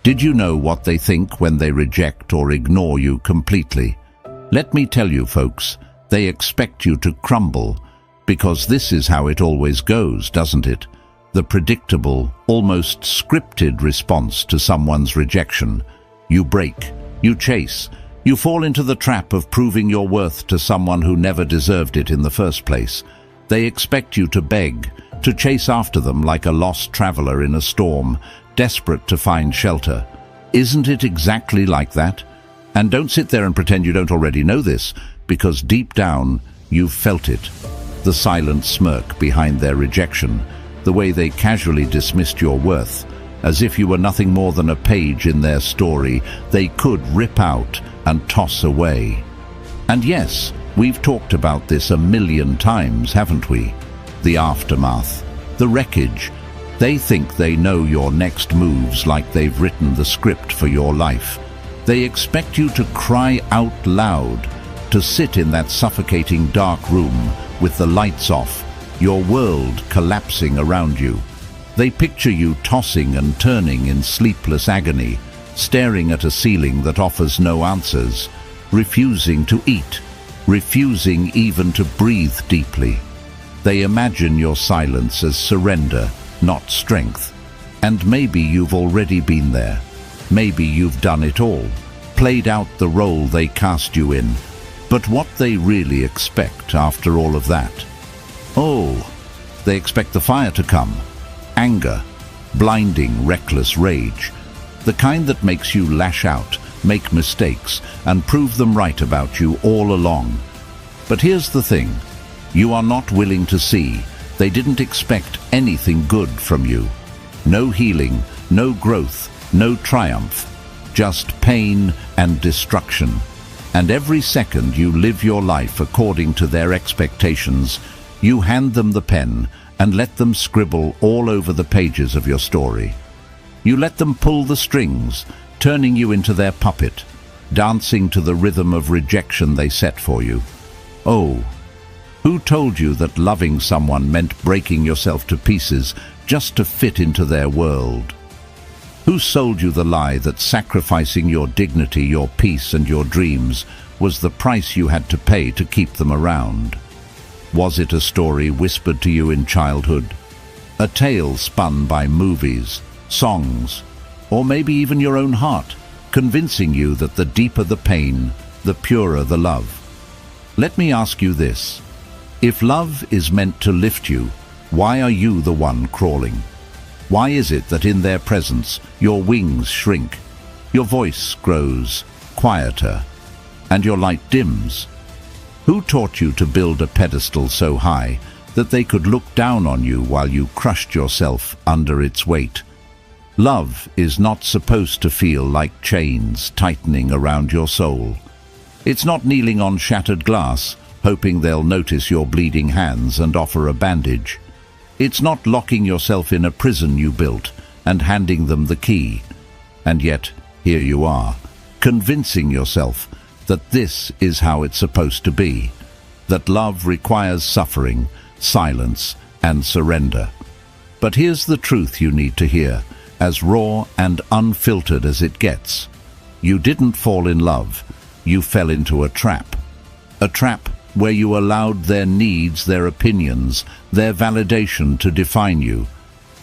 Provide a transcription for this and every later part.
Did you know what they think when they reject or ignore you completely? Let me tell you, folks, they expect you to crumble, because this is how it always goes, doesn't it? The predictable, almost scripted response to someone's rejection. You break, you chase, you fall into the trap of proving your worth to someone who never deserved it in the first place. They expect you to beg, to chase after them like a lost traveler in a storm, desperate to find shelter. Isn't it exactly like that? And don't sit there and pretend you don't already know this, because deep down, you've felt it. The silent smirk behind their rejection, the way they casually dismissed your worth, as if you were nothing more than a page in their story they could rip out and toss away. And yes, we've talked about this a million times, haven't we? The aftermath, the wreckage. They think they know your next moves like they've written the script for your life. They expect you to cry out loud, to sit in that suffocating dark room with the lights off, your world collapsing around you. They picture you tossing and turning in sleepless agony, staring at a ceiling that offers no answers, refusing to eat, refusing even to breathe deeply. They imagine your silence as surrender, not strength. And maybe you've already been there. Maybe you've done it all, played out the role they cast you in. But what they really expect after all of that? Oh, they expect the fire to come. Anger, blinding, reckless rage. The kind that makes you lash out, make mistakes, and prove them right about you all along. But here's the thing. You are not willing to see. They didn't expect anything good from you. No healing, no growth, no triumph. Just pain and destruction. And every second you live your life according to their expectations, you hand them the pen and let them scribble all over the pages of your story. You let them pull the strings, turning you into their puppet, dancing to the rhythm of rejection they set for you. Oh, who told you that loving someone meant breaking yourself to pieces just to fit into their world? Who sold you the lie that sacrificing your dignity, your peace, and your dreams was the price you had to pay to keep them around? Was it a story whispered to you in childhood? A tale spun by movies, songs, or maybe even your own heart, convincing you that the deeper the pain, the purer the love? Let me ask you this. If love is meant to lift you, why are you the one crawling? Why is it that in their presence your wings shrink, your voice grows quieter, and your light dims? Who taught you to build a pedestal so high that they could look down on you while you crushed yourself under its weight? Love is not supposed to feel like chains tightening around your soul. It's not kneeling on shattered glass, hoping they'll notice your bleeding hands and offer a bandage. It's not locking yourself in a prison you built and handing them the key. And yet, here you are, convincing yourself that this is how it's supposed to be, that love requires suffering, silence, and surrender. But here's the truth you need to hear, as raw and unfiltered as it gets. You didn't fall in love, you fell into a trap. A trap where you allowed their needs, their opinions, their validation to define you.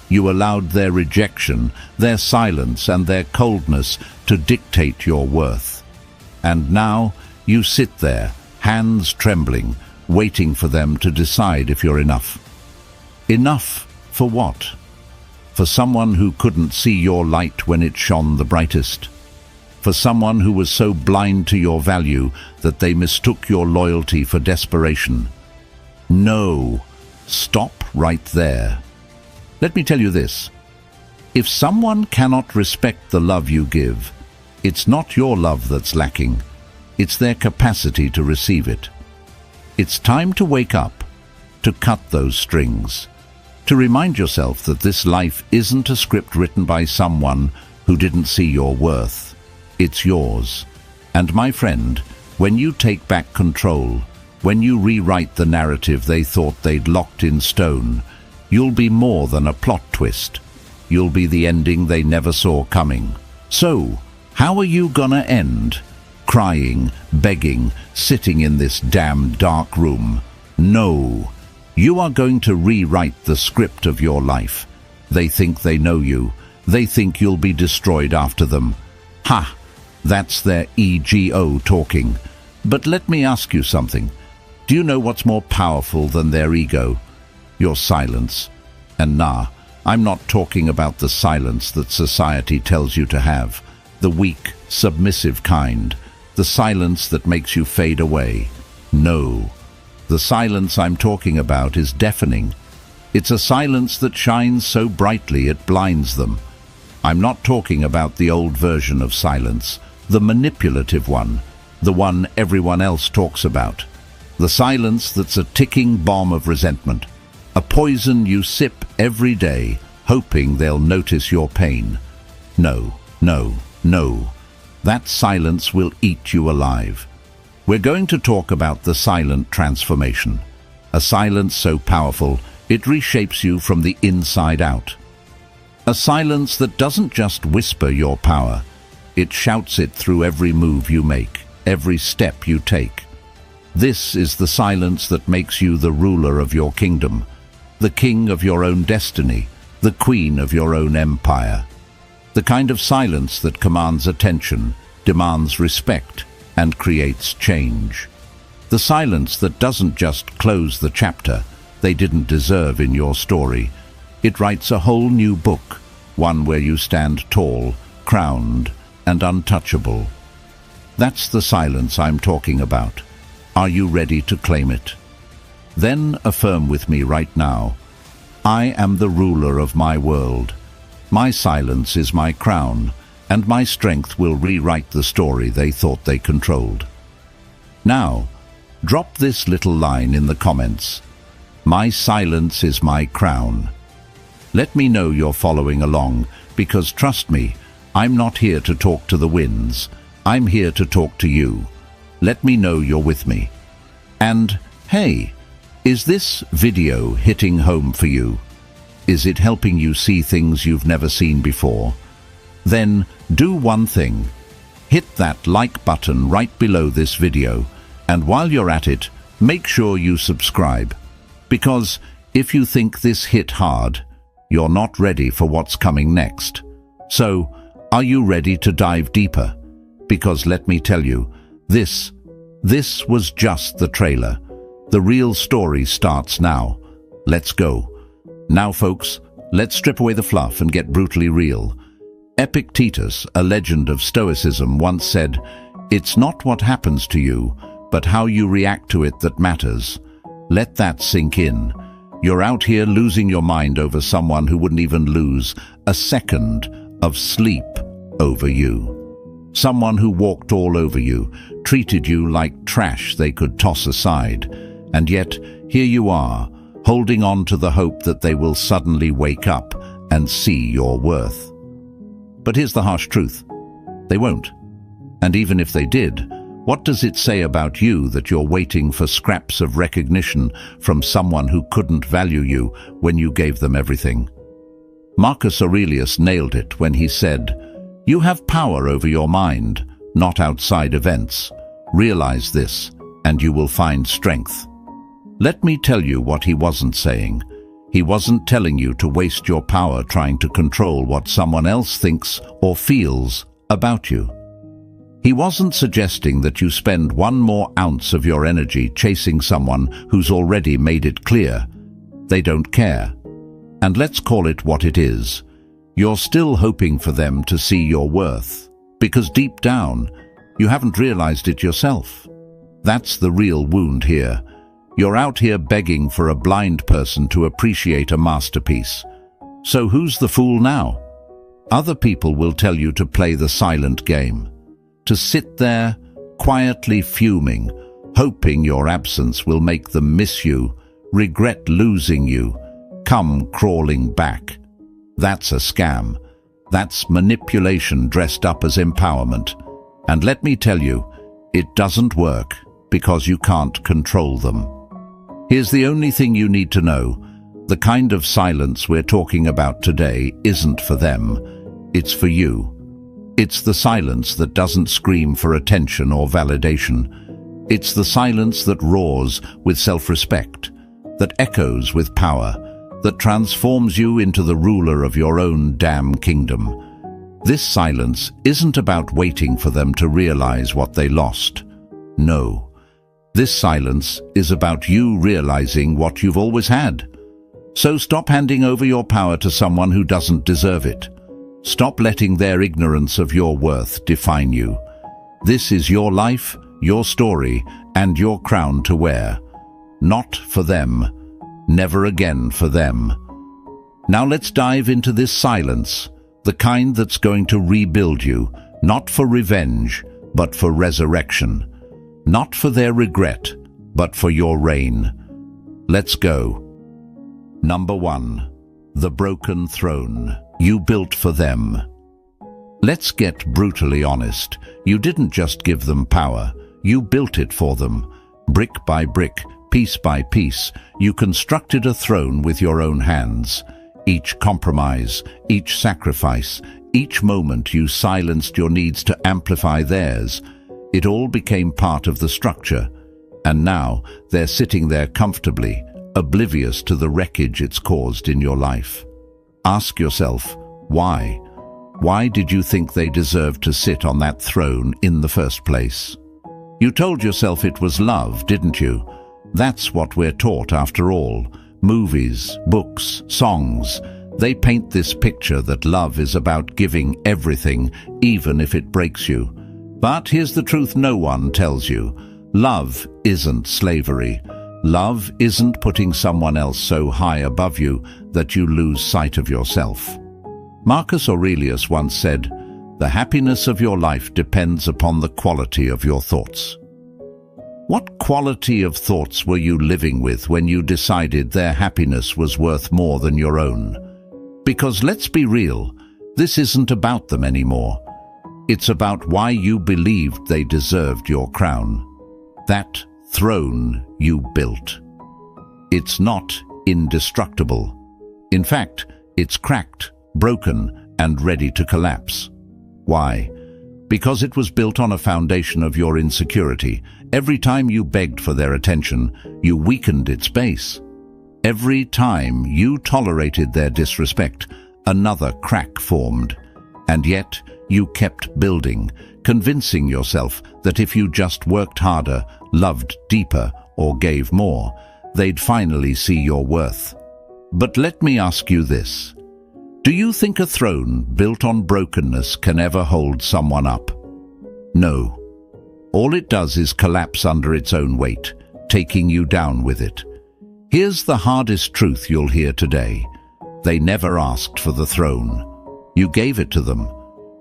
You allowed their rejection, their silence, and their coldness to dictate your worth. And now you sit there, hands trembling, waiting for them to decide if you're enough. Enough for what? For someone who couldn't see your light when it shone the brightest? For someone who was so blind to your value that they mistook your loyalty for desperation? No. Stop right there. Let me tell you this. If someone cannot respect the love you give, it's not your love that's lacking. It's their capacity to receive it. It's time to wake up, to cut those strings, to remind yourself that this life isn't a script written by someone who didn't see your worth. It's yours. And my friend, when you take back control, when you rewrite the narrative they thought they'd locked in stone, you'll be more than a plot twist. You'll be the ending they never saw coming. So, how are you gonna end? Crying, begging, sitting in this damn dark room? No. You are going to rewrite the script of your life. They think they know you. They think you'll be destroyed after them. Ha! That's their ego talking. But let me ask you something. Do you know what's more powerful than their ego? Your silence. And nah, I'm not talking about the silence that society tells you to have. The weak, submissive kind. The silence that makes you fade away. No. The silence I'm talking about is deafening. It's a silence that shines so brightly it blinds them. I'm not talking about the old version of silence, the manipulative one, the one everyone else talks about. The silence that's a ticking bomb of resentment, a poison you sip every day, hoping they'll notice your pain. No, no, no. That silence will eat you alive. We're going to talk about the silent transformation. A silence so powerful, it reshapes you from the inside out. A silence that doesn't just whisper your power, it shouts it through every move you make, every step you take. This is the silence that makes you the ruler of your kingdom, the king of your own destiny, the queen of your own empire. The kind of silence that commands attention, demands respect, and creates change. The silence that doesn't just close the chapter they didn't deserve in your story. It writes a whole new book, one where you stand tall, crowned, and untouchable. That's the silence I'm talking about. Are you ready to claim it? Then affirm with me right now. I am the ruler of my world. My silence is my crown, and my strength will rewrite the story they thought they controlled. Now, drop this little line in the comments. My silence is my crown. Let me know you're following along, because trust me, I'm not here to talk to the winds. I'm here to talk to you. Let me know you're with me. And, hey, is this video hitting home for you? Is it helping you see things you've never seen before? Then do one thing. Hit that like button right below this video, and while you're at it, make sure you subscribe. Because if you think this hit hard, you're not ready for what's coming next. So, are you ready to dive deeper? Because let me tell you, this was just the trailer. The real story starts now. Let's go. Now, folks, let's strip away the fluff and get brutally real. Epictetus, a legend of Stoicism, once said, "It's not what happens to you, but how you react to it that matters." Let that sink in. You're out here losing your mind over someone who wouldn't even lose a second of sleep over you. Someone who walked all over you, treated you like trash they could toss aside. And yet, here you are, holding on to the hope that they will suddenly wake up and see your worth. But here's the harsh truth. They won't. And even if they did, what does it say about you that you're waiting for scraps of recognition from someone who couldn't value you when you gave them everything? Marcus Aurelius nailed it when he said, "You have power over your mind, not outside events. Realize this, and you will find strength." Let me tell you what he wasn't saying. He wasn't telling you to waste your power trying to control what someone else thinks or feels about you. He wasn't suggesting that you spend one more ounce of your energy chasing someone who's already made it clear they don't care. And let's call it what it is. You're still hoping for them to see your worth, because deep down, you haven't realized it yourself. That's the real wound here. You're out here begging for a blind person to appreciate a masterpiece. So who's the fool now? Other people will tell you to play the silent game, to sit there quietly fuming, hoping your absence will make them miss you, regret losing you, come crawling back. That's a scam. That's manipulation dressed up as empowerment. And let me tell you, it doesn't work because you can't control them. Here's the only thing you need to know. The kind of silence we're talking about today isn't for them. It's for you. It's the silence that doesn't scream for attention or validation. It's the silence that roars with self-respect, that echoes with power, that transforms you into the ruler of your own damn kingdom. This silence isn't about waiting for them to realize what they lost. No. This silence is about you realizing what you've always had. So stop handing over your power to someone who doesn't deserve it. Stop letting their ignorance of your worth define you. This is your life, your story, and your crown to wear. Not for them. Never again for them. Now let's dive into this silence, the kind that's going to rebuild you, not for revenge, but for resurrection. Not for their regret, but for your reign. Let's go. Number 1. The broken throne you built for them. Let's get brutally honest. You didn't just give them power. You built it for them. Brick by brick, piece by piece, you constructed a throne with your own hands. Each compromise, each sacrifice, each moment you silenced your needs to amplify theirs. It all became part of the structure. And now they're sitting there comfortably, oblivious to the wreckage it's caused in your life. Ask yourself, why? Why did you think they deserved to sit on that throne in the first place? You told yourself it was love, didn't you? That's what we're taught after all. Movies, books, songs, they paint this picture that love is about giving everything, even if it breaks you. But here's the truth no one tells you. Love isn't slavery. Love isn't putting someone else so high above you that you lose sight of yourself. Marcus Aurelius once said, "The happiness of your life depends upon the quality of your thoughts." What quality of thoughts were you living with when you decided their happiness was worth more than your own? Because let's be real, this isn't about them anymore. It's about why you believed they deserved your crown. That throne you built. It's not indestructible. In fact, it's cracked, broken, and ready to collapse. Why? Because it was built on a foundation of your insecurity. Every time you begged for their attention, you weakened its base. Every time you tolerated their disrespect, another crack formed. And yet, you kept building, convincing yourself that if you just worked harder, loved deeper, or gave more, they'd finally see your worth. But let me ask you this. Do you think a throne built on brokenness can ever hold someone up? No. All it does is collapse under its own weight, taking you down with it. Here's the hardest truth you'll hear today. They never asked for the throne. You gave it to them.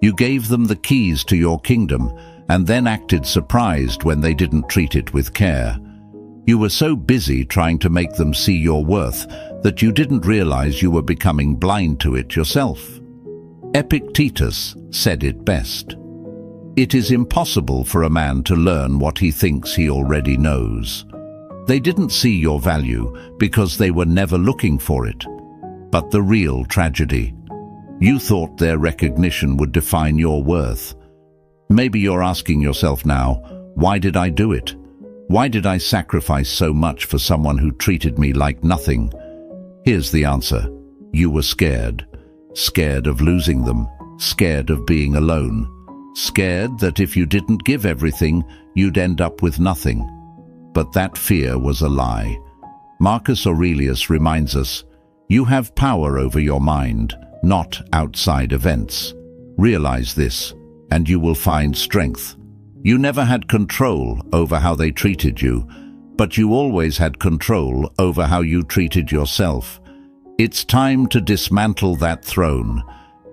You gave them the keys to your kingdom, and then acted surprised when they didn't treat it with care. You were so busy trying to make them see your worth that you didn't realize you were becoming blind to it yourself. Epictetus said it best. It is impossible for a man to learn what he thinks he already knows. They didn't see your value because they were never looking for it. But the real tragedy, you thought their recognition would define your worth. Maybe you're asking yourself now, why did I do it? Why did I sacrifice so much for someone who treated me like nothing? Here's the answer. You were scared. Scared of losing them. Scared of being alone. Scared that if you didn't give everything, you'd end up with nothing. But that fear was a lie. Marcus Aurelius reminds us, you have power over your mind, not outside events. Realize this, and you will find strength. You never had control over how they treated you, but you always had control over how you treated yourself. It's time to dismantle that throne.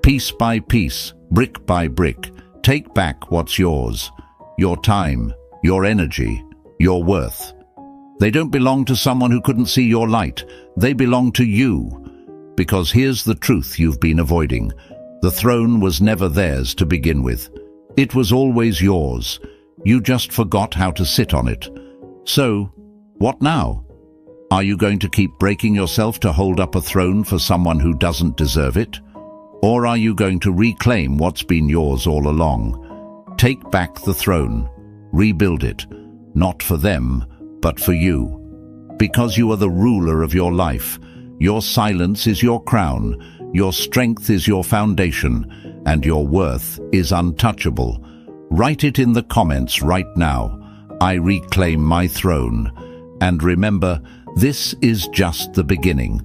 Piece by piece, brick by brick, take back what's yours. Your time, your energy, your worth. They don't belong to someone who couldn't see your light. They belong to you. Because here's the truth you've been avoiding. The throne was never theirs to begin with. It was always yours. You just forgot how to sit on it. So, what now? Are you going to keep breaking yourself to hold up a throne for someone who doesn't deserve it? Or are you going to reclaim what's been yours all along? Take back the throne. Rebuild it. Not for them, but for you. Because you are the ruler of your life. Your silence is your crown. Your strength is your foundation. And your worth is untouchable. Write it in the comments right now. I reclaim my throne. And remember, this is just the beginning.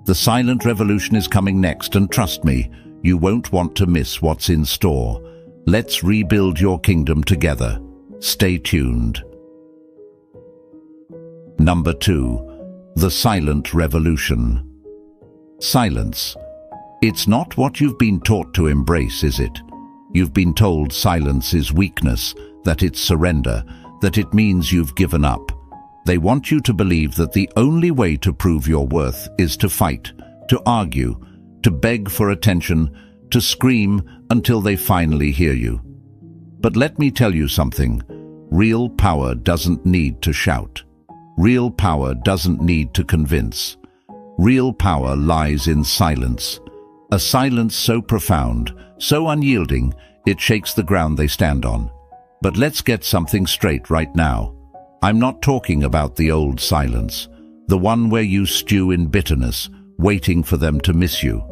The silent revolution is coming next, and trust me, you won't want to miss what's in store. Let's rebuild your kingdom together. Stay tuned. Number 2. The silent revolution. Silence. It's not what you've been taught to embrace, is it? You've been told silence is weakness, that it's surrender, that it means you've given up. They want you to believe that the only way to prove your worth is to fight, to argue, to beg for attention, to scream until they finally hear you. But let me tell you something. Real power doesn't need to shout. Real power doesn't need to convince. Real power lies in silence. A silence so profound, so unyielding, it shakes the ground they stand on. But let's get something straight right now. I'm not talking about the old silence, the one where you stew in bitterness, waiting for them to miss you.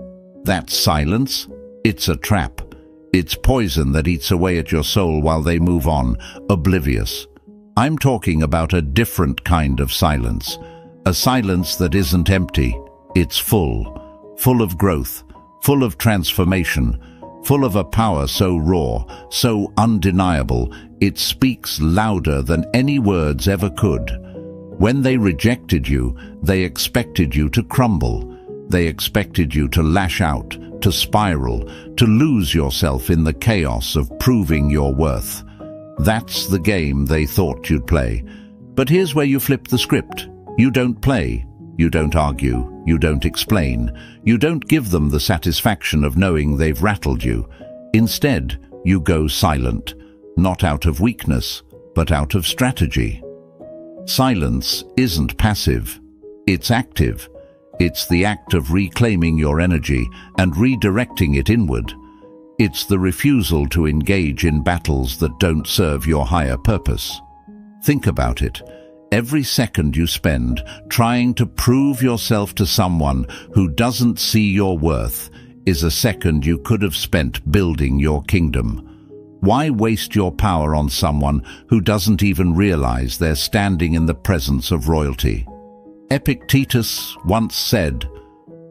That silence? It's a trap. It's poison that eats away at your soul while they move on, oblivious. I'm talking about a different kind of silence, a silence that isn't empty. It's full of growth, full of transformation, full of a power so raw, so undeniable, it speaks louder than any words ever could. When they rejected you, they expected you to crumble. They expected you to lash out, to spiral, to lose yourself in the chaos of proving your worth. That's the game they thought you'd play. But here's where you flip the script. You don't play. You don't argue. You don't explain. You don't give them the satisfaction of knowing they've rattled you. Instead, you go silent, not out of weakness, but out of strategy. Silence isn't passive. It's active. It's the act of reclaiming your energy and redirecting it inward. It's the refusal to engage in battles that don't serve your higher purpose. Think about it. Every second you spend trying to prove yourself to someone who doesn't see your worth is a second you could have spent building your kingdom. Why waste your power on someone who doesn't even realize they're standing in the presence of royalty? Epictetus once said,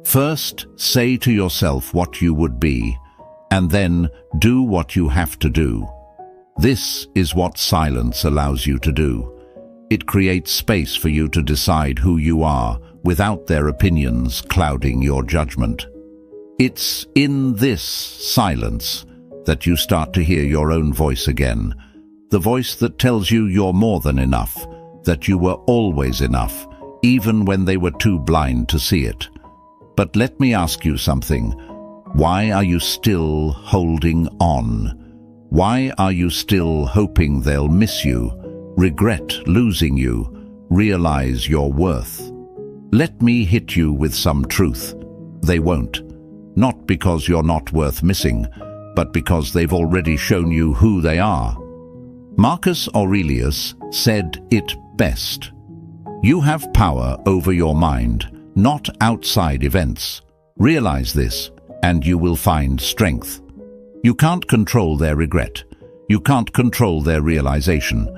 "First say to yourself what you would be, and then do what you have to do." This is what silence allows you to do. It creates space for you to decide who you are without their opinions clouding your judgment. It's in this silence that you start to hear your own voice again, the voice that tells you you're more than enough, that you were always enough, even when they were too blind to see it. But let me ask you something. Why are you still holding on? Why are you still hoping they'll miss you, regret losing you, realize your worth? Let me hit you with some truth. They won't. Not because you're not worth missing, but because they've already shown you who they are. Marcus Aurelius said it best. You have power over your mind, not outside events. Realize this, and you will find strength. You can't control their regret. You can't control their realization.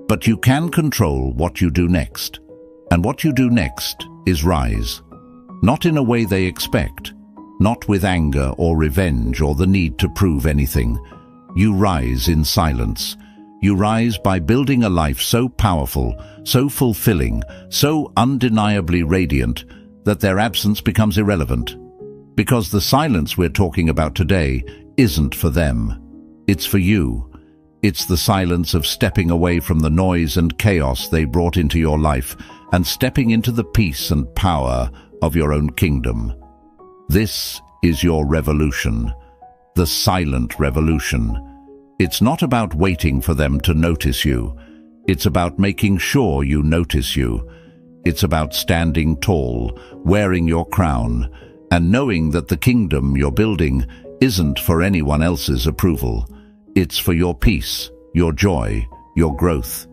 But you can control what you do next. And what you do next is rise. Not in a way they expect. Not with anger or revenge or the need to prove anything. You rise in silence. You rise by building a life so powerful, so fulfilling, so undeniably radiant that their absence becomes irrelevant. Because the silence we're talking about today isn't for them. It's for you. It's the silence of stepping away from the noise and chaos they brought into your life and stepping into the peace and power of your own kingdom. This is your revolution, the silent revolution. It's not about waiting for them to notice you. It's about making sure you notice you. It's about standing tall, wearing your crown, and knowing that the kingdom you're building isn't for anyone else's approval. It's for your peace, your joy, your growth.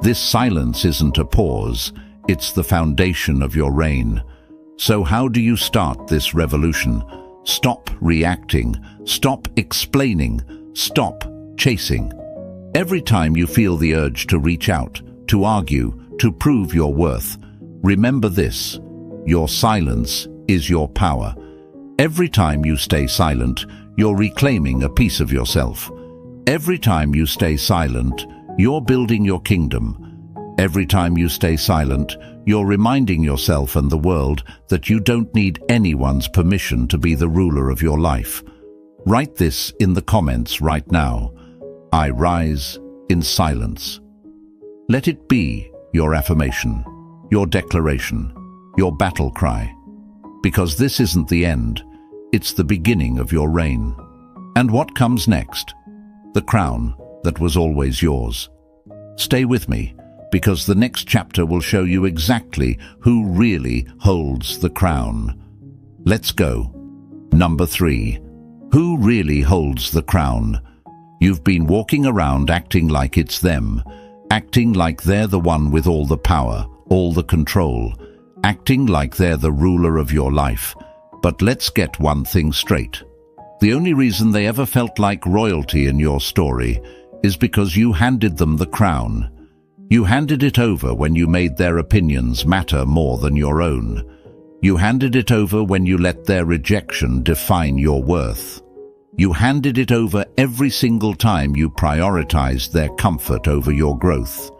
This silence isn't a pause, it's the foundation of your reign. So how do you start this revolution? Stop reacting, stop explaining, stop chasing. Every time you feel the urge to reach out, to argue, to prove your worth, remember this: your silence is your power. Every time you stay silent, you're reclaiming a piece of yourself. Every time you stay silent, you're building your kingdom. Every time you stay silent, you're reminding yourself and the world that you don't need anyone's permission to be the ruler of your life. Write this in the comments right now. I rise in silence. Let it be your affirmation, your declaration, your battle cry. Because this isn't the end, it's the beginning of your reign. And what comes next? The crown that was always yours. Stay with me, because the next chapter will show you exactly who really holds the crown. Let's go. Number 3. Who really holds the crown? You've been walking around acting like it's them, acting like they're the one with all the power, all the control, acting like they're the ruler of your life. But let's get one thing straight. The only reason they ever felt like royalty in your story is because you handed them the crown. You handed it over when you made their opinions matter more than your own. You handed it over when you let their rejection define your worth. You handed it over every single time you prioritized their comfort over your growth.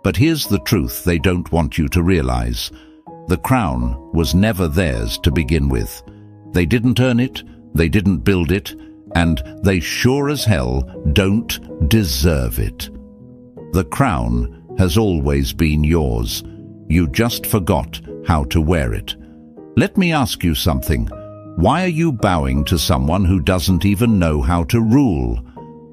But here's the truth they don't want you to realize. The crown was never theirs to begin with. They didn't earn it, they didn't build it, and they sure as hell don't deserve it. The crown has always been yours. You just forgot how to wear it. Let me ask you something. Why are you bowing to someone who doesn't even know how to rule?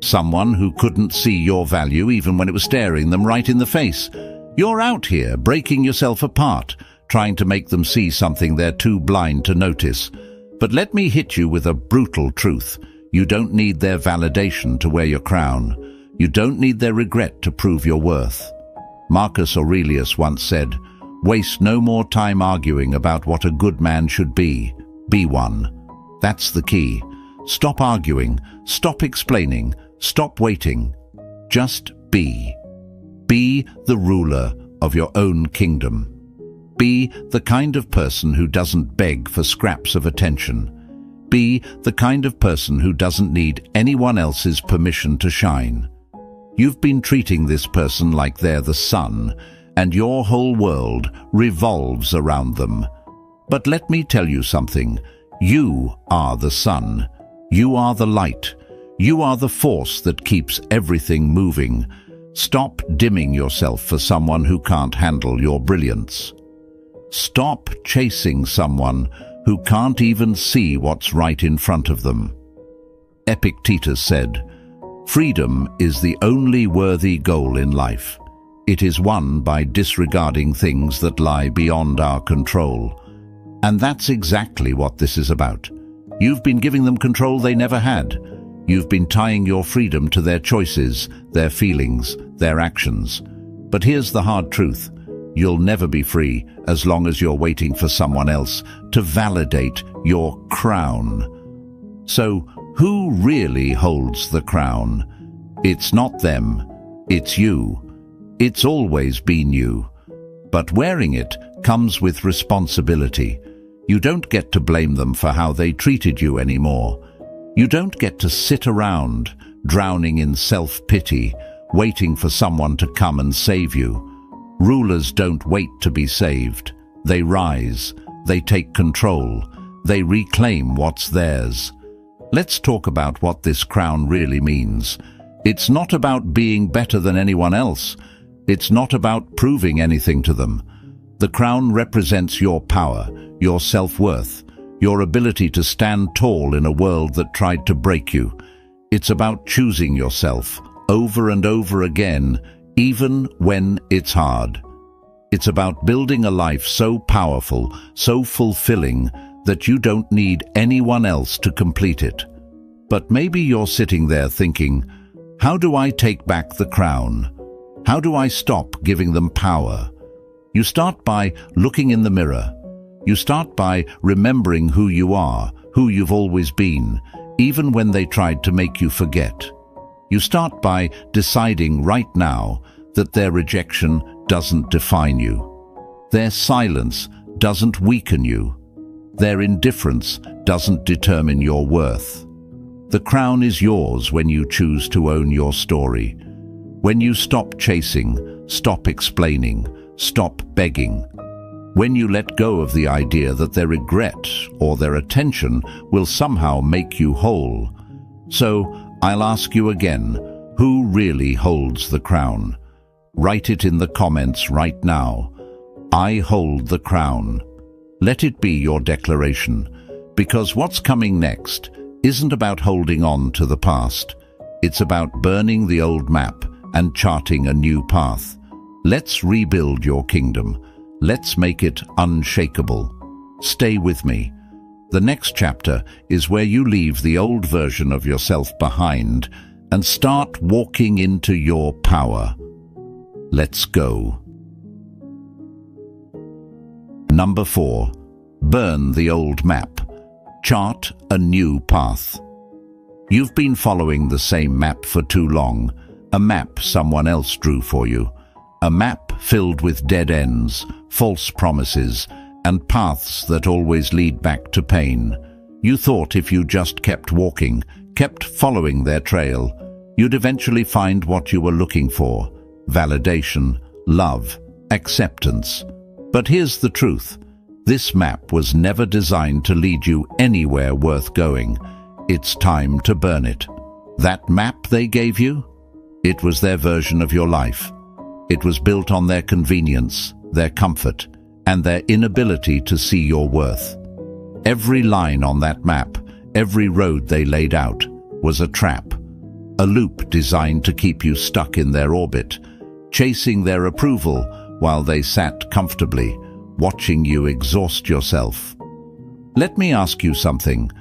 Someone who couldn't see your value even when it was staring them right in the face? You're out here breaking yourself apart, trying to make them see something they're too blind to notice. But let me hit you with a brutal truth. You don't need their validation to wear your crown. You don't need their regret to prove your worth. Marcus Aurelius once said, "Waste no more time arguing about what a good man should be. Be one." That's the key. Stop arguing, stop explaining, stop waiting. Just be. Be the ruler of your own kingdom. Be the kind of person who doesn't beg for scraps of attention. Be the kind of person who doesn't need anyone else's permission to shine. You've been treating this person like they're the sun, and your whole world revolves around them. But let me tell you something. You are the sun. You are the light. You are the force that keeps everything moving. Stop dimming yourself for someone who can't handle your brilliance. Stop chasing someone who can't even see what's right in front of them. Epictetus said, "Freedom is the only worthy goal in life. It is won by disregarding things that lie beyond our control." And that's exactly what this is about. You've been giving them control they never had. You've been tying your freedom to their choices, their feelings, their actions. But here's the hard truth. You'll never be free as long as you're waiting for someone else to validate your crown. So, who really holds the crown? It's not them, it's you. It's always been you. But wearing it comes with responsibility. You don't get to blame them for how they treated you anymore. You don't get to sit around, drowning in self-pity, waiting for someone to come and save you. Rulers don't wait to be saved. They rise, they take control, they reclaim what's theirs. Let's talk about what this crown really means. It's not about being better than anyone else. It's not about proving anything to them. The crown represents your power, your self-worth, your ability to stand tall in a world that tried to break you. It's about choosing yourself over and over again, even when it's hard. It's about building a life so powerful, so fulfilling, that you don't need anyone else to complete it. But maybe you're sitting there thinking, how do I take back the crown? How do I stop giving them power? You start by looking in the mirror. You start by remembering who you are, who you've always been, even when they tried to make you forget. You start by deciding right now that their rejection doesn't define you. Their silence doesn't weaken you. Their indifference doesn't determine your worth. The crown is yours when you choose to own your story. When you stop chasing, stop explaining, stop begging. When you let go of the idea that their regret or their attention will somehow make you whole. So, I'll ask you again, who really holds the crown? Write it in the comments right now. I hold the crown. Let it be your declaration, because what's coming next isn't about holding on to the past. It's about burning the old map and charting a new path. Let's rebuild your kingdom. Let's make it unshakable. Stay with me. The next chapter is where you leave the old version of yourself behind and start walking into your power. Let's go. Number 4. Burn the old map. Chart a new path. You've been following the same map for too long, a map someone else drew for you. A map filled with dead ends, false promises, and paths that always lead back to pain. You thought if you just kept walking, kept following their trail, you'd eventually find what you were looking for: validation, love, acceptance. But here's the truth. This map was never designed to lead you anywhere worth going. It's time to burn it. That map they gave you? It was their version of your life. It was built on their convenience, their comfort, and their inability to see your worth. Every line on that map, every road they laid out, was a trap. A loop designed to keep you stuck in their orbit, chasing their approval while they sat comfortably, watching you exhaust yourself. Let me ask you something.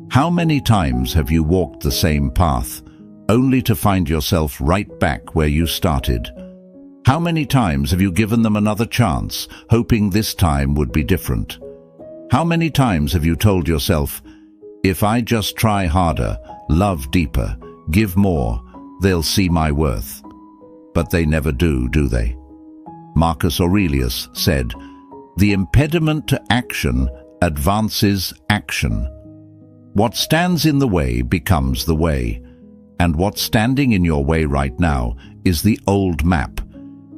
How many times have you walked the same path, only to find yourself right back where you started? How many times have you given them another chance, hoping this time would be different? How many times have you told yourself, if I just try harder, love deeper, give more, they'll see my worth? But they never do they? Marcus Aurelius said, "The impediment to action advances action." What stands in the way becomes the way, and what's standing in your way right now is the old map.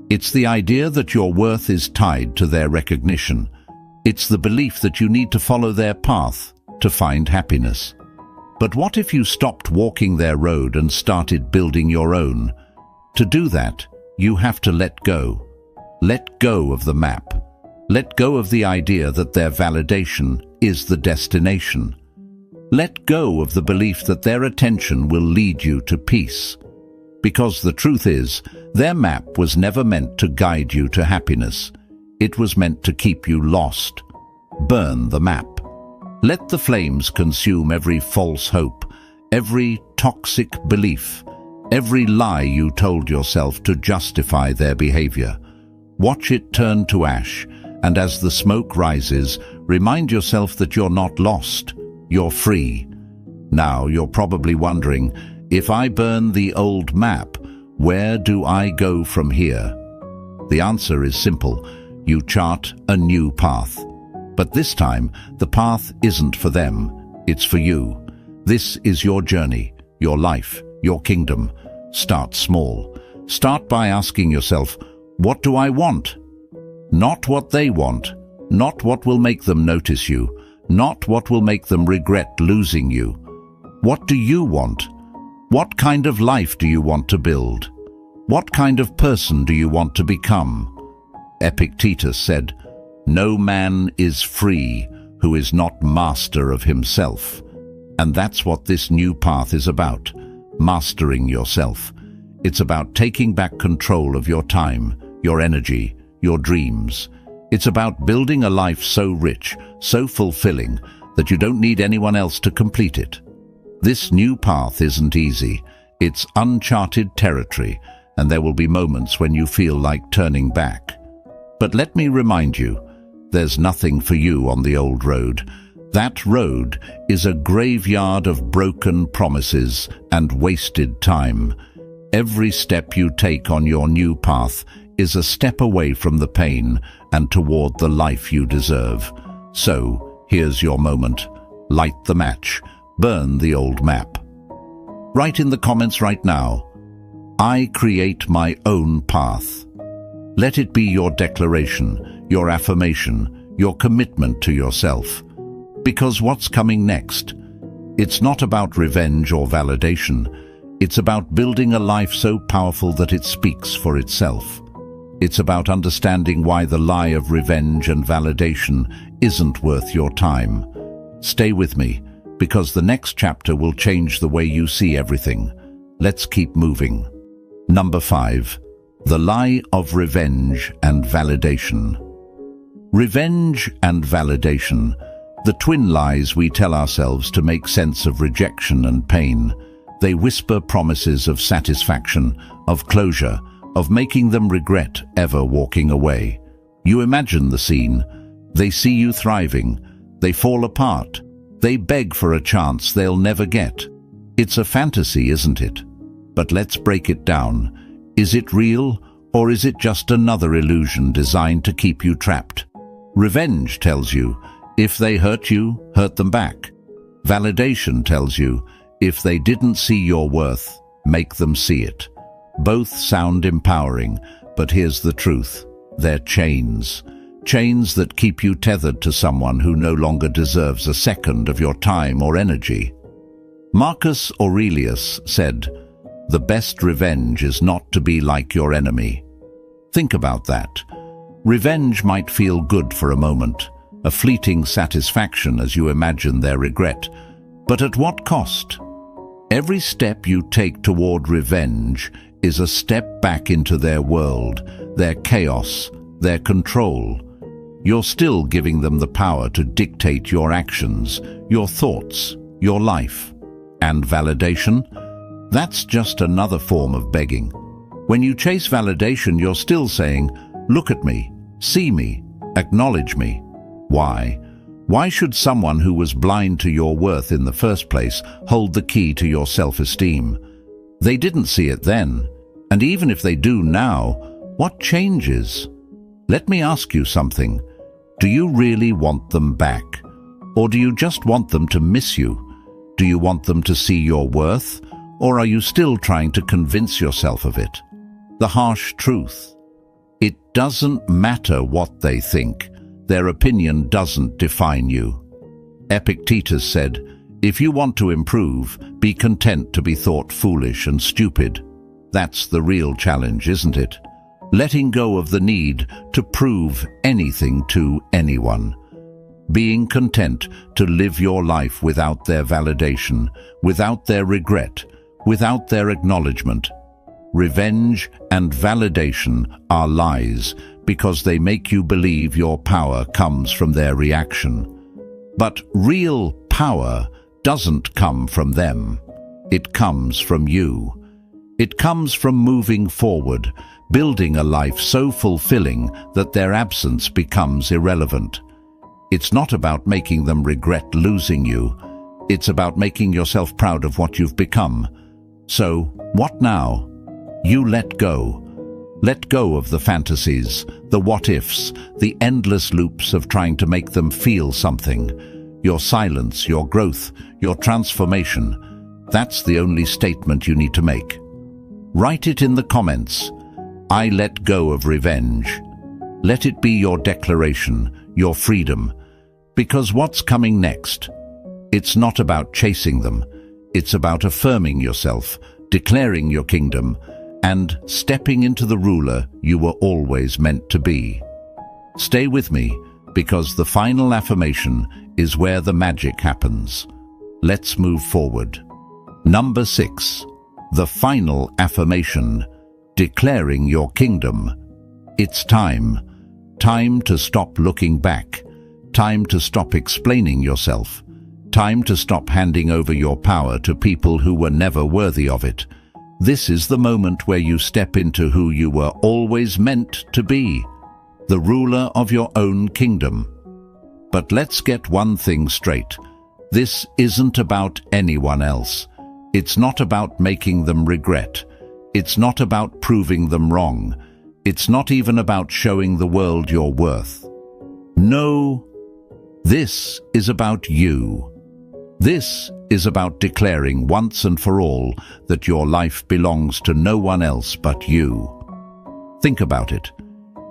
It's the idea that your worth is tied to their recognition. It's the belief that you need to follow their path to find happiness. But what if you stopped walking their road and started building your own? To do that, you have to let go. Let go of the map. Let go of the idea that their validation is the destination. Let go of the belief that their attention will lead you to peace. Because the truth is, their map was never meant to guide you to happiness. It was meant to keep you lost. Burn the map. Let the flames consume every false hope, every toxic belief, every lie you told yourself to justify their behavior. Watch it turn to ash, and as the smoke rises, remind yourself that you're not lost. You're free. Now you're probably wondering, if I burn the old map, where do I go from here? The answer is simple. You chart a new path. But this time, the path isn't for them. It's for you. This is your journey, your life, your kingdom. Start small. Start by asking yourself, what do I want? Not what they want. Not what will make them notice you. Not what will make them regret losing you. What do you want? What kind of life do you want to build? What kind of person do you want to become? Epictetus said, "No man is free who is not master of himself." And that's what this new path is about, mastering yourself. It's about taking back control of your time, your energy, your dreams. It's about building a life so rich, so fulfilling, that you don't need anyone else to complete it. This new path isn't easy. It's uncharted territory, and there will be moments when you feel like turning back. But let me remind you, there's nothing for you on the old road. That road is a graveyard of broken promises and wasted time. Every step you take on your new path is a step away from the pain and toward the life you deserve. So, here's your moment. Light the match. Burn the old map. Write in the comments right now, I create my own path. Let it be your declaration, your affirmation, your commitment to yourself. Because what's coming next? It's not about revenge or validation. It's about building a life so powerful that it speaks for itself. It's about understanding why the lie of revenge and validation isn't worth your time. Stay with me, because the next chapter will change the way you see everything. Let's keep moving. Number 5. The lie of revenge and validation. Revenge and validation, the twin lies we tell ourselves to make sense of rejection and pain. They whisper promises of satisfaction, of closure, of making them regret ever walking away. You imagine the scene. They see you thriving. They fall apart. They beg for a chance they'll never get. It's a fantasy, isn't it? But let's break it down. Is it real, or is it just another illusion designed to keep you trapped? Revenge tells you, if they hurt you, hurt them back. Validation tells you, if they didn't see your worth, make them see it. Both sound empowering, but here's the truth. They're chains. Chains that keep you tethered to someone who no longer deserves a second of your time or energy. Marcus Aurelius said, "The best revenge is not to be like your enemy." Think about that. Revenge might feel good for a moment, a fleeting satisfaction as you imagine their regret. But at what cost? Every step you take toward revenge is a step back into their world, their chaos, their control. You're still giving them the power to dictate your actions, your thoughts, your life. And validation? That's just another form of begging. When you chase validation, you're still saying, look at me, see me, acknowledge me. Why? Why should someone who was blind to your worth in the first place hold the key to your self-esteem? They didn't see it then, and even if they do now, what changes? Let me ask you something. Do you really want them back? Or do you just want them to miss you? Do you want them to see your worth? Or are you still trying to convince yourself of it? The harsh truth. It doesn't matter what they think. Their opinion doesn't define you. Epictetus said, if you want to improve, be content to be thought foolish and stupid. That's the real challenge, isn't it? Letting go of the need to prove anything to anyone. Being content to live your life without their validation, without their regret, without their acknowledgement. Revenge and validation are lies because they make you believe your power comes from their reaction. But real power doesn't come from them. It comes from you. It comes from moving forward, building a life so fulfilling that their absence becomes irrelevant. It's not about making them regret losing you. It's about making yourself proud of what you've become. So, what now? You let go. Let go of the fantasies, the what-ifs, the endless loops of trying to make them feel something. Your silence, your growth, your transformation. That's the only statement you need to make. Write it in the comments. I let go of revenge. Let it be your declaration, your freedom. Because what's coming next? It's not about chasing them. It's about affirming yourself, declaring your kingdom, and stepping into the ruler you were always meant to be. Stay with me, because the final affirmation is where the magic happens. Let's move forward. Number 6. The final affirmation, declaring your kingdom. It's time. Time to stop looking back. Time to stop explaining yourself. Time to stop handing over your power to people who were never worthy of it. This is the moment where you step into who you were always meant to be, the ruler of your own kingdom. But let's get one thing straight. This isn't about anyone else. It's not about making them regret. It's not about proving them wrong. It's not even about showing the world your worth. No, this is about you. This is about declaring once and for all that your life belongs to no one else but you. Think about it.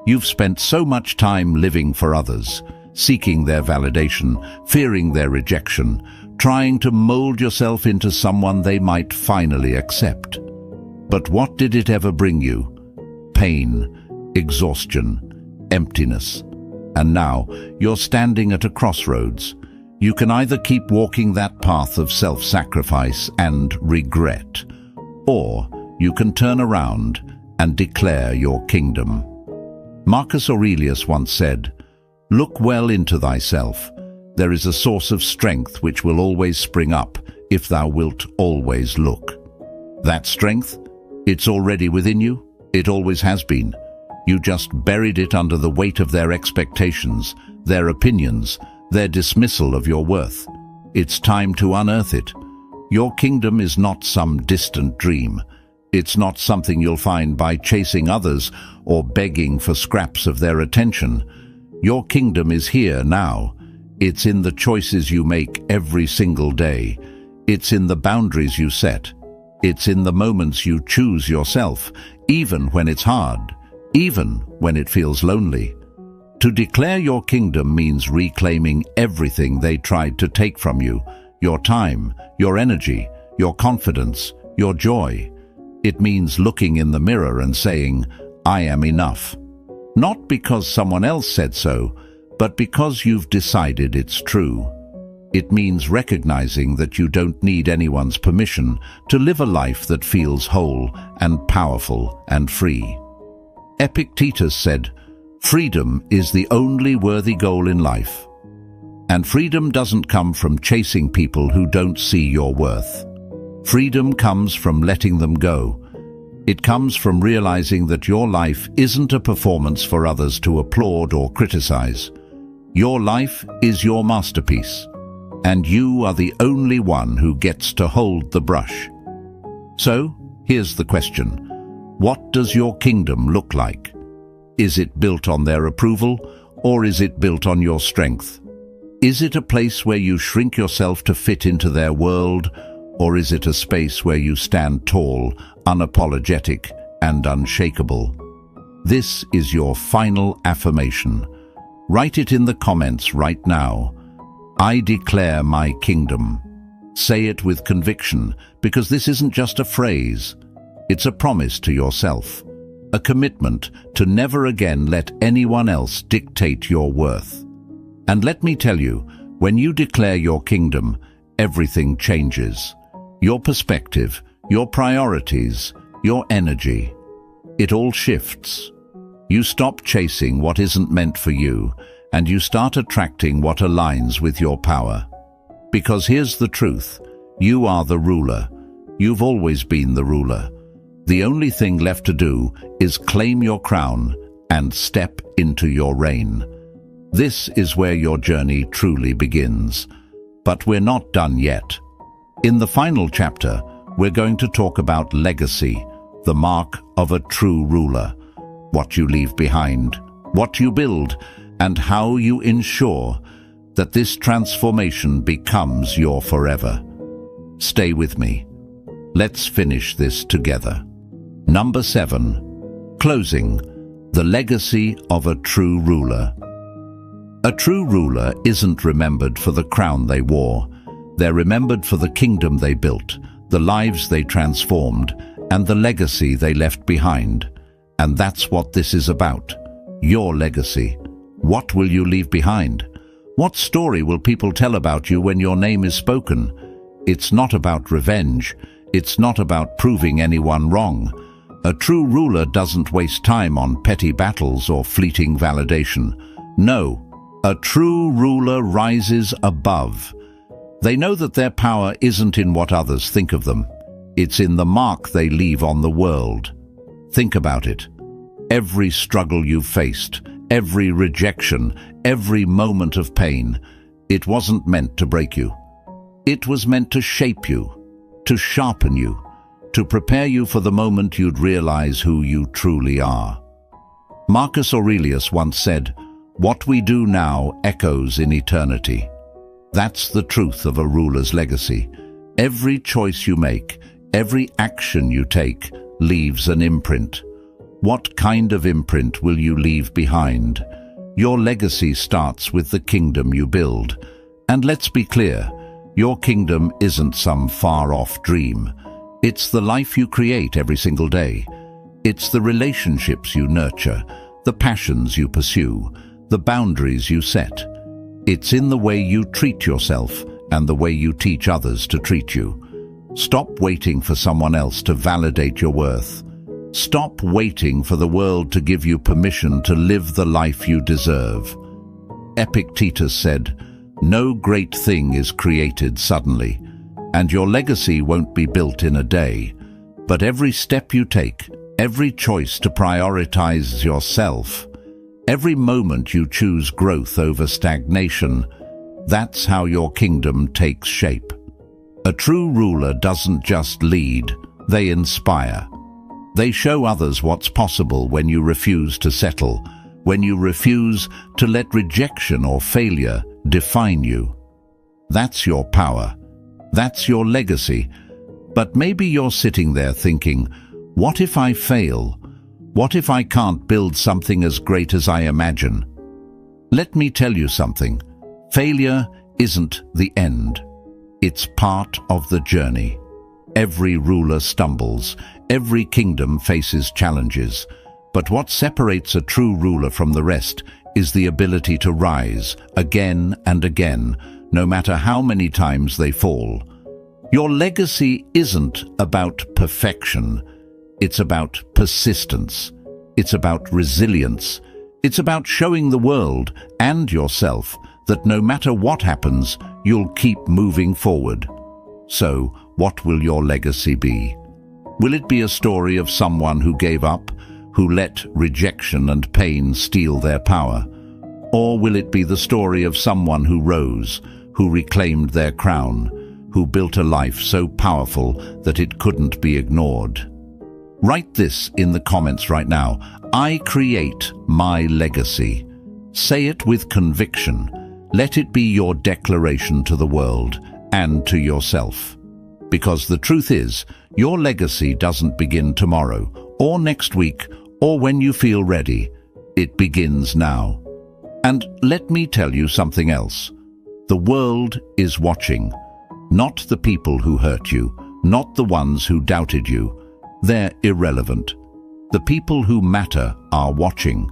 You've spent so much time living for others, seeking their validation, fearing their rejection, trying to mold yourself into someone they might finally accept. But what did it ever bring you? Pain, exhaustion, emptiness. And now you're standing at a crossroads. You can either keep walking that path of self-sacrifice and regret, or you can turn around and declare your kingdom. Marcus Aurelius once said, "Look well into thyself. There is a source of strength which will always spring up if thou wilt always look." That strength? It's already within you. It always has been. You just buried it under the weight of their expectations, their opinions, their dismissal of your worth. It's time to unearth it. Your kingdom is not some distant dream. It's not something you'll find by chasing others or begging for scraps of their attention. Your kingdom is here now. It's in the choices you make every single day. It's in the boundaries you set. It's in the moments you choose yourself, even when it's hard, even when it feels lonely. To declare your kingdom means reclaiming everything they tried to take from you, your time, your energy, your confidence, your joy. It means looking in the mirror and saying, "I am enough." Not because someone else said so, but because you've decided it's true. It means recognizing that you don't need anyone's permission to live a life that feels whole and powerful and free. Epictetus said, "Freedom is the only worthy goal in life." And freedom doesn't come from chasing people who don't see your worth. Freedom comes from letting them go. It comes from realizing that your life isn't a performance for others to applaud or criticize. Your life is your masterpiece, and you are the only one who gets to hold the brush. So, here's the question. What does your kingdom look like? Is it built on their approval, or is it built on your strength? Is it a place where you shrink yourself to fit into their world, or is it a space where you stand tall, unapologetic, and unshakable? This is your final affirmation. Write it in the comments right now. I declare my kingdom. Say it with conviction, because this isn't just a phrase. It's a promise to yourself, a commitment to never again let anyone else dictate your worth. And let me tell you, when you declare your kingdom, everything changes. Your perspective, your priorities, your energy. It all shifts. You stop chasing what isn't meant for you, and you start attracting what aligns with your power. Because here's the truth. You are the ruler. You've always been the ruler. The only thing left to do is claim your crown and step into your reign. This is where your journey truly begins. But we're not done yet. In the final chapter, we're going to talk about legacy, the mark of a true ruler. What you leave behind, what you build, and how you ensure that this transformation becomes your forever. Stay with me. Let's finish this together. Number 7. Closing. The legacy of a true ruler. A true ruler isn't remembered for the crown they wore. They're remembered for the kingdom they built, the lives they transformed, and the legacy they left behind. And that's what this is about. Your legacy. What will you leave behind? What story will people tell about you when your name is spoken? It's not about revenge. It's not about proving anyone wrong. A true ruler doesn't waste time on petty battles or fleeting validation. No, a true ruler rises above. They know that their power isn't in what others think of them. It's in the mark they leave on the world. Think about it. Every struggle you've faced, every rejection, every moment of pain, it wasn't meant to break you. It was meant to shape you, to sharpen you, to prepare you for the moment you'd realize who you truly are. Marcus Aurelius once said, "What we do now echoes in eternity." That's the truth of a ruler's legacy. Every choice you make, every action you take, leaves an imprint. What kind of imprint will you leave behind? Your legacy starts with the kingdom you build. And let's be clear, your kingdom isn't some far-off dream. It's the life you create every single day. It's the relationships you nurture, the passions you pursue, the boundaries you set. It's in the way you treat yourself and the way you teach others to treat you. Stop waiting for someone else to validate your worth. Stop waiting for the world to give you permission to live the life you deserve. Epictetus said, "No great thing is created suddenly, and your legacy won't be built in a day. But every step you take, every choice to prioritize yourself, every moment you choose growth over stagnation, that's how your kingdom takes shape." A true ruler doesn't just lead, they inspire. They show others what's possible when you refuse to settle, when you refuse to let rejection or failure define you. That's your power. That's your legacy. But maybe you're sitting there thinking, what if I fail? What if I can't build something as great as I imagine? Let me tell you something. Failure isn't the end. It's part of the journey. Every ruler stumbles. Every kingdom faces challenges. But what separates a true ruler from the rest is the ability to rise again and again, no matter how many times they fall. Your legacy isn't about perfection. It's about persistence. It's about resilience. It's about showing the world and yourself that no matter what happens, you'll keep moving forward. So, what will your legacy be? Will it be a story of someone who gave up, who let rejection and pain steal their power? Or will it be the story of someone who rose, who reclaimed their crown, who built a life so powerful that it couldn't be ignored? Write this in the comments right now. I create my legacy. Say it with conviction. Let it be your declaration to the world and to yourself. Because the truth is, your legacy doesn't begin tomorrow, or next week, or when you feel ready. It begins now. And let me tell you something else. The world is watching. Not the people who hurt you, not the ones who doubted you. They're irrelevant. The people who matter are watching.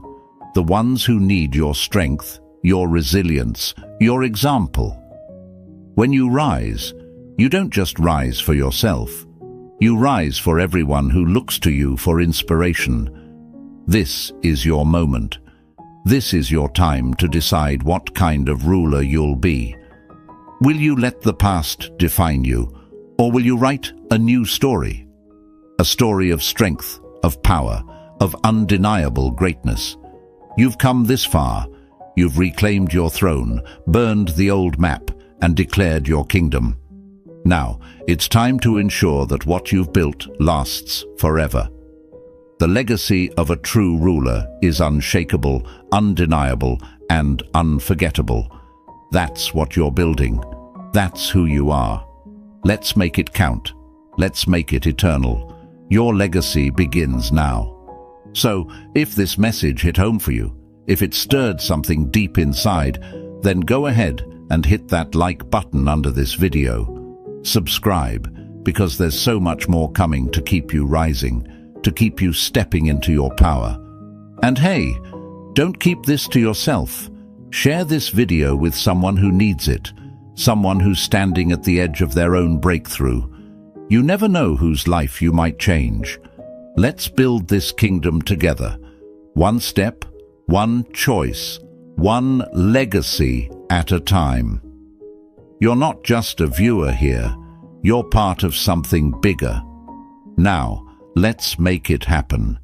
The ones who need your strength, your resilience, your example. When you rise, you don't just rise for yourself. You rise for everyone who looks to you for inspiration. This is your moment. This is your time to decide what kind of ruler you'll be. Will you let the past define you, or will you write a new story? A story of strength, of power, of undeniable greatness. You've come this far. You've reclaimed your throne, burned the old map, and declared your kingdom. Now, it's time to ensure that what you've built lasts forever. The legacy of a true ruler is unshakable, undeniable, and unforgettable. That's what you're building. That's who you are. Let's make it count. Let's make it eternal. Your legacy begins now. So, if this message hit home for you, if it stirred something deep inside, then go ahead and hit that like button under this video. Subscribe, because there's so much more coming to keep you rising, to keep you stepping into your power. And hey, don't keep this to yourself. Share this video with someone who needs it, someone who's standing at the edge of their own breakthrough. You never know whose life you might change. Let's build this kingdom together. One step, one choice, one legacy at a time. You're not just a viewer here, you're part of something bigger. Now, let's make it happen.